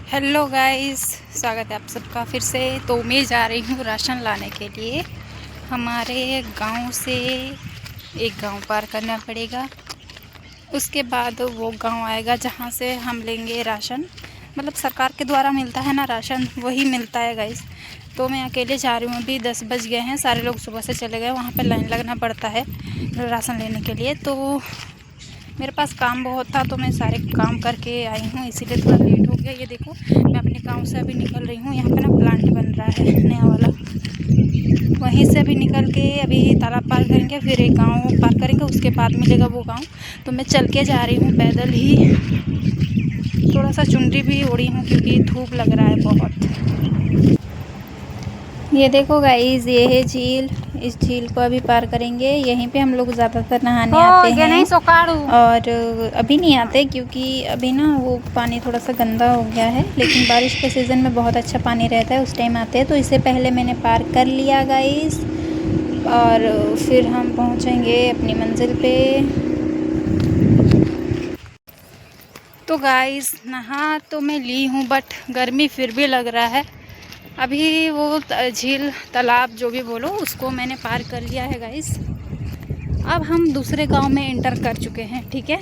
Hello guys, स्वागत है आप सबका फिर से। तो मैं जा रही हूँ राशन लाने के लिए। हमारे गांव से एक गांव पार करना पड़ेगा, उसके बाद वो गांव आएगा जहां से हम लेंगे राशन। मतलब सरकार के द्वारा मिलता है ना राशन, वही मिलता है गाइस। तो मैं अकेले जा रही हूँ, अभी 10 बज गए हैं, सारे लोग सुबह से चले गए। वहाँ पर लाइन लगना पड़ता है राशन लेने के लिए। तो मेरे पास काम बहुत था तो मैं सारे काम करके आई हूँ, इसीलिए थोड़ा लेट हो गया। ये देखो, मैं अपने गांव से अभी निकल रही हूँ। यहाँ पे ना प्लांट बन रहा है नया वाला, वहीं से अभी निकल के अभी तालाब पार करेंगे, फिर एक गांव पार करेंगे, उसके बाद मिलेगा वो गांव। तो मैं चल के जा रही हूँ पैदल ही। थोड़ा सा चुनरी भी ओढ़ी हूँ क्योंकि धूप लग रहा है बहुत। ये देखो गाइस, ये है झील। इस झील को अभी पार करेंगे। यहीं पे हम लोग ज़्यादातर नहाने आते हैं। और अभी नहीं आते क्योंकि अभी ना वो पानी थोड़ा सा गंदा हो गया है, लेकिन बारिश के सीज़न में बहुत अच्छा पानी रहता है, उस टाइम आते हैं। तो इससे पहले मैंने पार कर लिया गाइस, और फिर हम पहुँचेंगे अपनी मंजिल पे। तो गाइस, नहा तो मैं ली हूँ बट गर्मी फिर भी लग रहा है। अभी वो झील, तालाब, जो भी बोलो, उसको मैंने पार कर लिया है गाइस। अब हम दूसरे गांव में एंटर कर चुके हैं, ठीक है।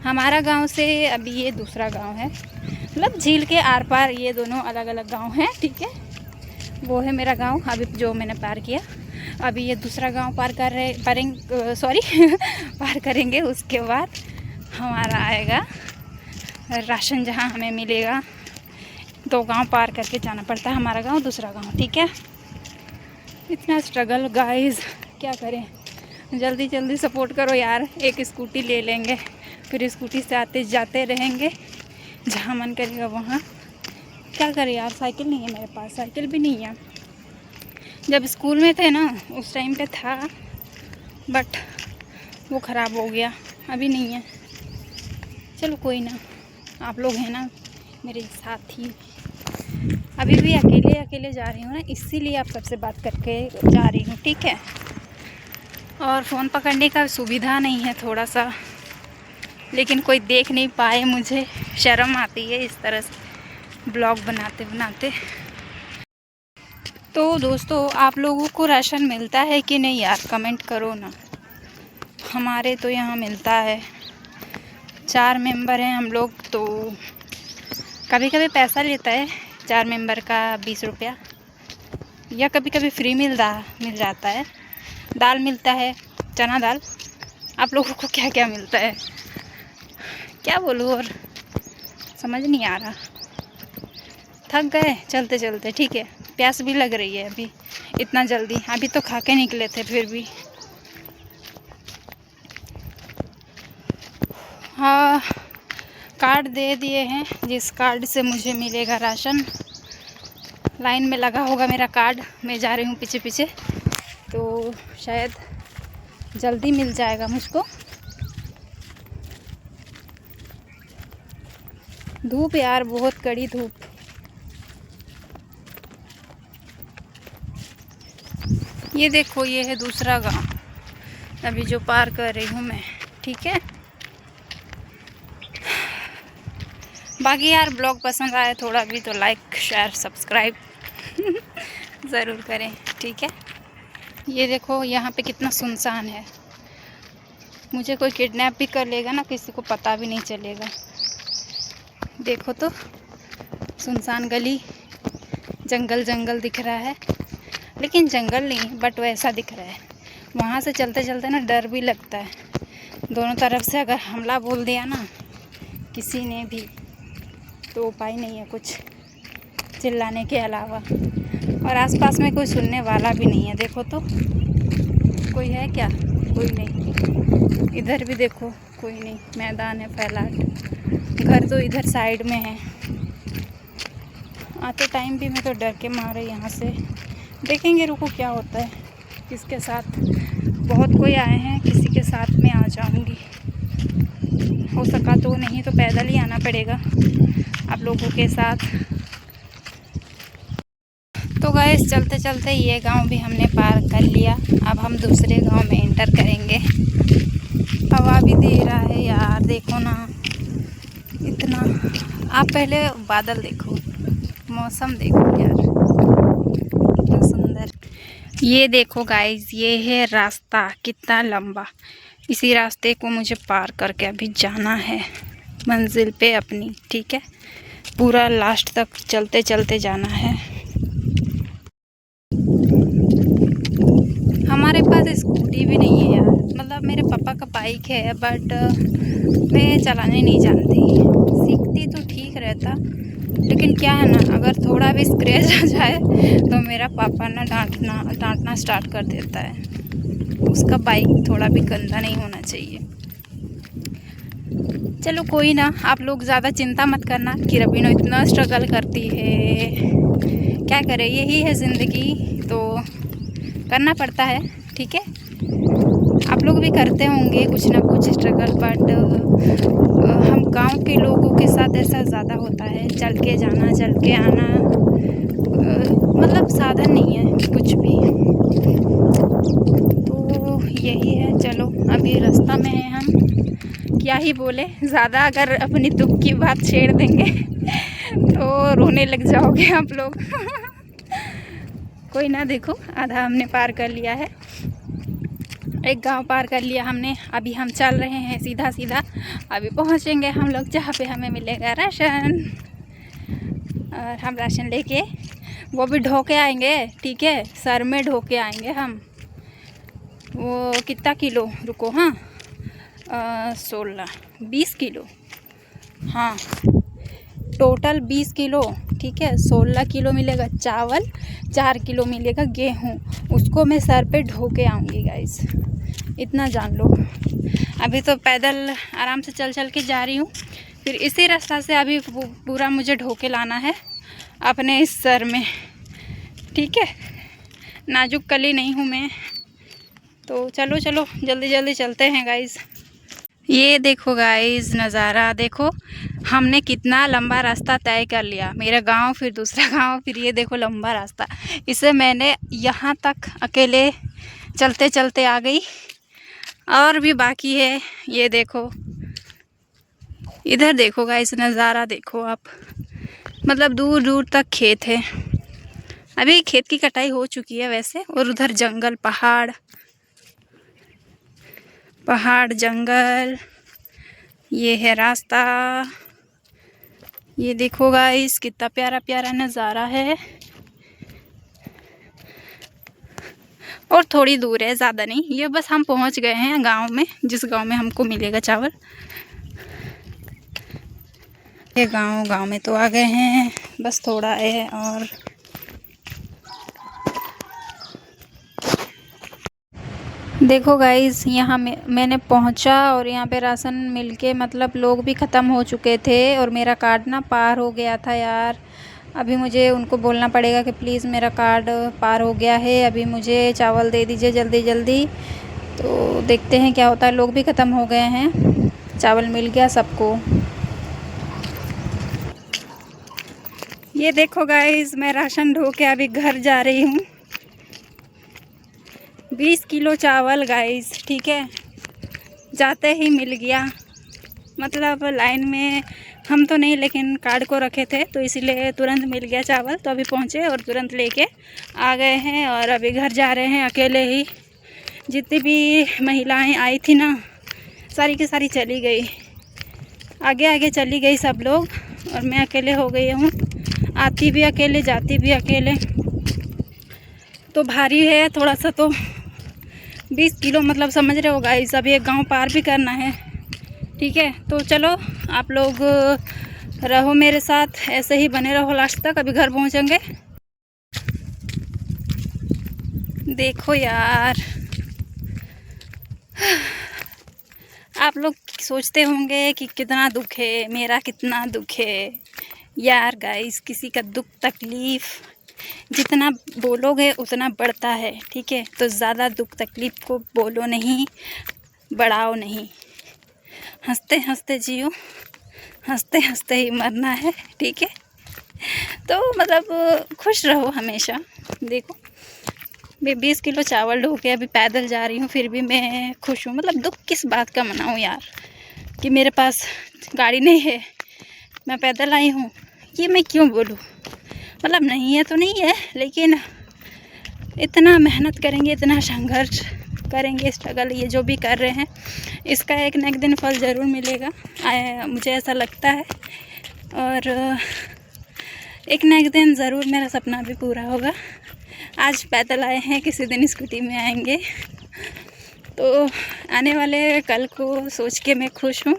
हमारा गांव से अभी ये दूसरा गांव है, मतलब झील के आर पार ये दोनों अलग अलग गांव हैं, ठीक है। वो है मेरा गांव अभी जो मैंने पार किया। अभी ये दूसरा गांव पार कर रहे सॉरी पार करेंगे, उसके बाद हमारा आएगा राशन जहां हमें मिलेगा। 2 गांव पार करके जाना पड़ता है, हमारा गांव दूसरा गांव, ठीक है। इतना स्ट्रगल गाइस, क्या करें। जल्दी जल्दी सपोर्ट करो यार। एक स्कूटी ले लेंगे, फिर स्कूटी से आते जाते रहेंगे, जहाँ मन करेगा वहाँ। क्या करें यार, साइकिल नहीं है मेरे पास, साइकिल भी नहीं है। जब स्कूल में थे ना उस टाइम पे था, बट वो ख़राब हो गया, अभी नहीं है। चलो कोई ना, आप लोग हैं ना मेरे साथ ही। अभी भी अकेले अकेले जा रही हूँ ना, इसीलिए आप सबसे बात करके जा रही हूँ, ठीक है। और फ़ोन पकड़ने का सुविधा नहीं है थोड़ा सा, लेकिन कोई देख नहीं पाए, मुझे शर्म आती है इस तरह से ब्लॉग बनाते बनाते। तो दोस्तों, आप लोगों को राशन मिलता है कि नहीं यार, कमेंट करो ना। हमारे तो यहाँ मिलता है। 4 मेंबर हैं हम लोग, तो कभी कभी पैसा लेता है 4 मेंबर का 20 रुपया, या कभी कभी फ्री मिल जाता है। दाल मिलता है, चना दाल। आप लोगों को क्या क्या मिलता है, क्या बोलूँ, और समझ नहीं आ रहा। थक गए चलते चलते, ठीक है। प्यास भी लग रही है अभी, इतना जल्दी अभी तो खा के निकले थे फिर भी। हाँ, कार्ड दे दिए हैं, जिस कार्ड से मुझे मिलेगा राशन। लाइन में लगा होगा मेरा कार्ड, मैं जा रही हूँ पीछे पीछे, तो शायद जल्दी मिल जाएगा मुझको। धूप यार, बहुत कड़ी धूप। ये देखो, ये है दूसरा गांव अभी जो पार कर रही हूँ मैं, ठीक है। बाकी यार, ब्लॉग पसंद आए थोड़ा भी तो लाइक शेयर सब्सक्राइब ज़रूर करें, ठीक है। ये देखो यहाँ पे कितना सुनसान है, मुझे कोई किडनैप भी कर लेगा ना, किसी को पता भी नहीं चलेगा। देखो तो, सुनसान गली, जंगल जंगल दिख रहा है, लेकिन जंगल नहीं बट वैसा दिख रहा है। वहाँ से चलते चलते ना डर भी लगता है, दोनों तरफ से अगर हमला बोल दिया ना किसी ने भी, तो उपाय नहीं है कुछ चिल्लाने के अलावा। और आसपास में कोई सुनने वाला भी नहीं है। देखो तो, कोई है क्या? कोई नहीं। इधर भी देखो, कोई नहीं, मैदान है फैलाट। घर तो इधर साइड में है। आते टाइम भी मैं तो डर के मारे यहाँ से। देखेंगे, रुको क्या होता है, किसके साथ। बहुत कोई आए हैं, किसी के साथ में आ जाऊँगी। हो सका तो, नहीं तो पैदल ही आना पड़ेगा आप लोगों के साथ। तो गैस, चलते चलते ये गांव भी हमने पार कर लिया। अब हम दूसरे गांव में एंटर करेंगे। हवा भी दे रहा है यार, देखो ना, इतना आप पहले बादल देखो, मौसम देखो यार, कितना सुंदर। ये देखो गाइस, ये है रास्ता कितना लंबा। इसी रास्ते को मुझे पार करके अभी जाना है मंजिल पे अपनी, ठीक है। पूरा लास्ट तक चलते चलते जाना है। हमारे पास स्कूटी भी नहीं है यार, मतलब मेरे पापा का बाइक है बट मैं चलाने नहीं जानती। सीखती तो ठीक रहता, लेकिन क्या है ना, अगर थोड़ा भी स्क्रैच आ जाए तो मेरा पापा ना डांटना स्टार्ट कर देता है। उसका बाइक थोड़ा भी गंदा नहीं होना चाहिए। चलो कोई ना, आप लोग ज़्यादा चिंता मत करना कि रबीना इतना स्ट्रगल करती है। क्या करे, यही है ज़िंदगी, तो करना पड़ता है, ठीक है। आप लोग भी करते होंगे कुछ ना कुछ स्ट्रगल, बट हम गांव के लोगों के साथ ऐसा ज़्यादा होता है। चल के जाना, चल के आना, मतलब साधन नहीं है कुछ भी, तो यही है। चलो अभी रास्ता में है हम, क्या ही बोले, ज़्यादा अगर अपनी दुख की बात छेड़ देंगे तो रोने लग जाओगे आप लोग। कोई ना, देखो आधा हमने पार कर लिया है, एक गांव पार कर लिया हमने। अभी हम चल रहे हैं सीधा सीधा, अभी पहुंचेंगे हम लोग जहाँ पे हमें मिलेगा राशन। और हम राशन लेके वो भी ढो के आएंगे, ठीक है, सर में ढो के आएंगे हम। वो कितना किलो, रुको, हाँ 20 किलो, हाँ टोटल 20 किलो, ठीक है। 16 किलो मिलेगा चावल, 4 किलो मिलेगा गेहूँ, उसको मैं सर पे ढो के आऊँगी गाइस, इतना जान लो। अभी तो पैदल आराम से चल चल के जा रही हूँ, फिर इसी रास्ता से अभी पूरा मुझे ढो के लाना है अपने इस सर में, ठीक है। नाजुक कली नहीं हूँ मैं, तो चलो चलो जल्दी जल्दी चलते हैं गाइस। ये देखो गाइस, नज़ारा देखो, हमने कितना लंबा रास्ता तय कर लिया। मेरा गांव, फिर दूसरा गांव, फिर ये देखो लंबा रास्ता। इसे मैंने यहाँ तक अकेले चलते चलते आ गई, और भी बाकी है। ये देखो, इधर देखो गाइस, नज़ारा देखो आप, मतलब दूर दूर तक खेत है। अभी खेत की कटाई हो चुकी है वैसे, और उधर जंगल, पहाड़ पहाड़ जंगल। ये है रास्ता, ये देखो गाइस कितना प्यारा प्यारा नज़ारा है। और थोड़ी दूर है, ज़्यादा नहीं, ये बस हम पहुंच गए हैं गांव में, जिस गांव में हमको मिलेगा चावल। ये गांव में तो आ गए हैं, बस थोड़ा है और। देखो गाइस, यहाँ मैंने पहुँचा और यहाँ पे राशन मिलके, मतलब लोग भी ख़त्म हो चुके थे और मेरा कार्ड ना पार हो गया था यार। अभी मुझे उनको बोलना पड़ेगा कि प्लीज़ मेरा कार्ड पार हो गया है, अभी मुझे चावल दे दीजिए जल्दी जल्दी। तो देखते हैं क्या होता है, लोग भी ख़त्म हो गए हैं, चावल मिल गया सबको। ये देखो गाइस, मैं राशन ढो के अभी घर जा रही हूँ। 20 किलो चावल गाइस, ठीक है, जाते ही मिल गया। मतलब लाइन में हम तो नहीं, लेकिन कार्ड को रखे थे तो इसीलिए तुरंत मिल गया चावल। तो अभी पहुँचे और तुरंत लेके आ गए हैं, और अभी घर जा रहे हैं अकेले ही। जितनी भी महिलाएं आई थी ना, सारी की सारी चली गई, आगे आगे चली गई सब लोग, और मैं अकेले हो गई हूँ। आती भी अकेले, जाती भी अकेले, तो भारी है थोड़ा सा। तो 20 किलो मतलब समझ रहे हो गाइस, अभी एक गांव पार भी करना है, ठीक है। तो चलो आप लोग रहो मेरे साथ, ऐसे ही बने रहो लास्ट तक, अभी घर पहुंचेंगे। देखो यार, आप लोग सोचते होंगे कि कितना दुख है, मेरा कितना दुख है यार गाइस। किसी का दुख तकलीफ़ जितना बोलोगे उतना बढ़ता है, ठीक है। तो ज़्यादा दुख तकलीफ़ को बोलो नहीं, बढ़ाओ नहीं। हंसते हंसते जियो, हंसते हंसते ही मरना है, ठीक है। तो मतलब खुश रहो हमेशा। देखो मैं 20 किलो चावल ढो के अभी पैदल जा रही हूँ, फिर भी मैं खुश हूँ। मतलब दुख किस बात का मनाऊँ यार, कि मेरे पास गाड़ी नहीं है, मैं पैदल आई हूँ, ये मैं क्यों बोलूँ। मतलब नहीं है तो नहीं है, लेकिन इतना मेहनत करेंगे, इतना संघर्ष करेंगे, स्ट्रगल ये जो भी कर रहे हैं, इसका एक न एक दिन फल ज़रूर मिलेगा, मुझे ऐसा लगता है। और एक न एक दिन ज़रूर मेरा सपना भी पूरा होगा। आज पैदल आए हैं, किसी दिन स्कूटी में आएंगे। तो आने वाले कल को सोच के मैं खुश हूँ,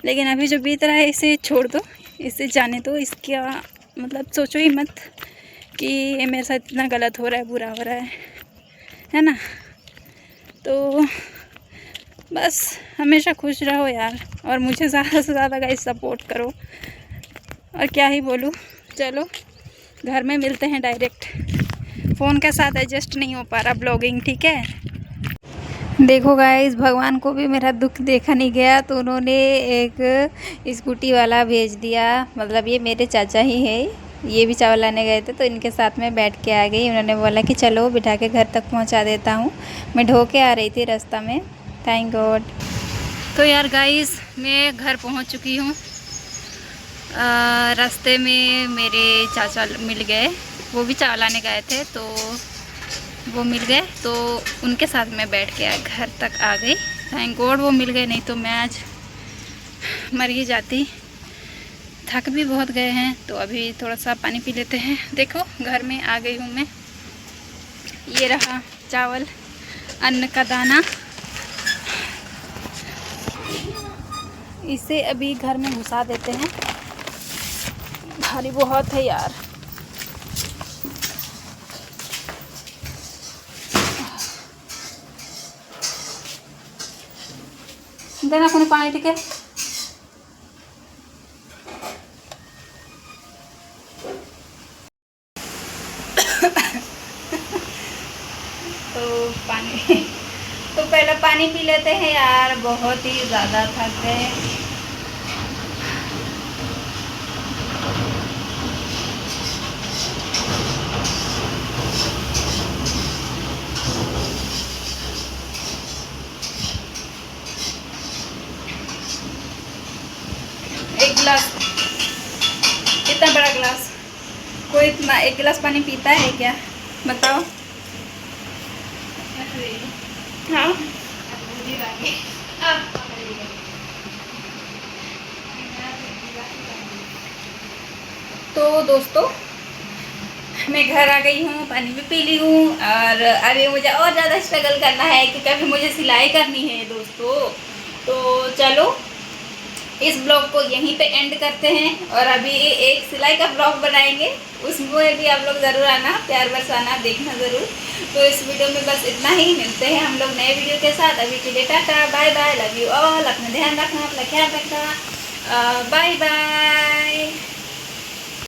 लेकिन अभी जो बीत रहा है इसे छोड़ दो, इसे जाने दो। इसका मतलब सोचो ही मत कि ये मेरे साथ इतना गलत हो रहा है, बुरा हो रहा है ना। तो बस हमेशा खुश रहो यार, और मुझे ज़्यादा से ज़्यादा गाइस सपोर्ट करो। और क्या ही बोलूँ, चलो घर में मिलते हैं डायरेक्ट। फ़ोन के साथ एडजस्ट नहीं हो पा रहा ब्लॉगिंग, ठीक है। देखो गाइस, भगवान को भी मेरा दुख देखा नहीं गया, तो उन्होंने एक स्कूटी वाला भेज दिया। मतलब ये मेरे चाचा ही है, ये भी चावल लाने गए थे, तो इनके साथ में बैठ के आ गई। उन्होंने बोला कि चलो बिठा के घर तक पहुंचा देता हूं। मैं ढो के आ रही थी रास्ता में, थैंक गॉड। तो यार गाइस, मैं घर पहुंच चुकी हूँ। रास्ते में मेरे चाचा मिल गए, वो भी चावल लाने गए थे, तो वो मिल गए, तो उनके साथ मैं बैठ के घर तक आ गई। थैंक गॉड वो मिल गए, नहीं तो मैं आज मर ही जाती। थक भी बहुत गए हैं, तो अभी थोड़ा सा पानी पी लेते हैं। देखो घर में आ गई हूँ मैं। ये रहा चावल, अन्न का दाना, इसे अभी घर में घुसा देते हैं। भारी बहुत है यार। देना कोने पानी टिके। तो पानी तो पहले पानी पी लेते हैं यार, बहुत ही ज़्यादा थक गए। एक गिलास, इतना बड़ा गिलास, कोई इतना एक गिलास पानी पीता है क्या, बताओ। हाँ तो दोस्तों, मैं घर आ गई हूँ, पानी भी पी ली हूँ, और अभी मुझे और ज़्यादा स्ट्रगल करना है, क्योंकि अभी मुझे सिलाई करनी है दोस्तों। तो चलो इस ब्लॉग को यहीं पे एंड करते हैं, और अभी एक सिलाई का ब्लॉग बनाएंगे, उसमें भी आप लोग ज़रूर आना, प्यार बरसाना, देखना ज़रूर। तो इस वीडियो में बस इतना ही, मिलते हैं हम लोग नए वीडियो के साथ। अभी के लिए tata bye bye, love you all, अपना ध्यान रखना, अपना ख्याल रखना, बाय बाय।